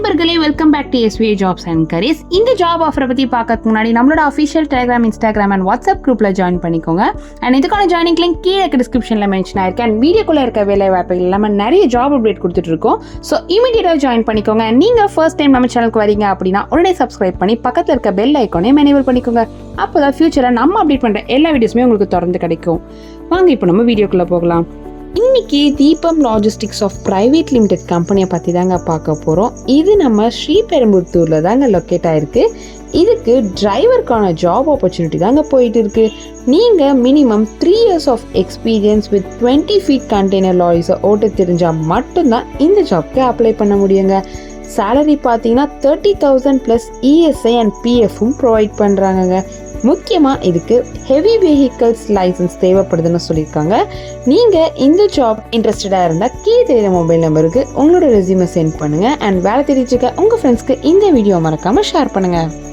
நண்பர்களே, welcome back to SVA jobs and careers. இந்த job ஆஃபரை பற்றி பார்க்கறதுக்கு முன்னாடி நம்மளோட official Telegram, Instagram and WhatsApp குரூப்பில் ஜாயின் பண்ணிக்கோங்க. அண்ட் இதுக்கான ஜாயினிங் லிங்க் கீழே டிஸ்கிரிப்ஷனில் மென்ஷன் ஆயிருக்கு. அண்ட் வீடியோக்குள்ளே இருக்க வேலை வாய்ப்புகள் இல்லாமல் நிறைய ஜாப் அப்டேட் கொடுத்துட்டு இருக்கோம். ஸோ இமீடியட்டாக ஜாயின் பண்ணிக்கோங்க. அண்ட் நீங்கள் ஃபர்ஸ்ட் டைம் நம்ம சேனலுக்கு வரீங்க அப்படின்னா உடனே சப்ஸ்கிரைப் பண்ணி பக்கத்தில் இருக்க பெல் ஐக்கானையும் எனேபிள் பண்ணிக்கோங்க. அப்போ தான் ஃபியூச்சரில் நம்ம அப்டேட் பண்ணுற எல்லா வீடியோஸுமே உங்களுக்கு தொடர்ந்து கிடைக்கும். வாங்க இப்போ நம்ம வீடியோக்குள்ளே போகலாம். இன்னைக்கு தீபம் லாஜிஸ்டிக்ஸ் ஆஃப் பிரைவேட் லிமிடெட் கம்பெனியை பற்றி தாங்க பார்க்க போகிறோம். இது நம்ம ஸ்ரீபெரும்புத்தூரில் தாங்க லொக்கேட் ஆகிருக்கு. இதுக்கு டிரைவருக்கான ஜாப் ஆப்பர்ச்சுனிட்டி தாங்க போயிட்டு இருக்கு. நீங்கள் minimum 3 years of experience with 20 feet container லாரிஸை ஓட்ட தெரிஞ்சால் மட்டும்தான் இந்த ஜாப்க்கு அப்ளை பண்ண முடியுங்க. சேலரி பார்த்தீங்கன்னா 30,000 ப்ளஸ் ESI அண்ட் PFும் ப்ரொவைட் பண்ணுறாங்கங்க. முக்கியமாக இதுக்கு ஹெவி வெஹிக்கல்ஸ் லைசன்ஸ் தேவைப்படுதுன்னு சொல்லியிருக்காங்க. நீங்கள் இந்த ஜாப் இன்ட்ரெஸ்டடாக இருந்தால் கீழே தெரியுற மொபைல் நம்பருக்கு உங்களோட ரெஸ்யூமை சென்ட் பண்ணுங்கள். அண்ட் வேலை தெரிஞ்சுக்க உங்கள் ஃப்ரெண்ட்ஸ்க்கு இந்த வீடியோ மறக்காமல் ஷேர் பண்ணுங்கள்.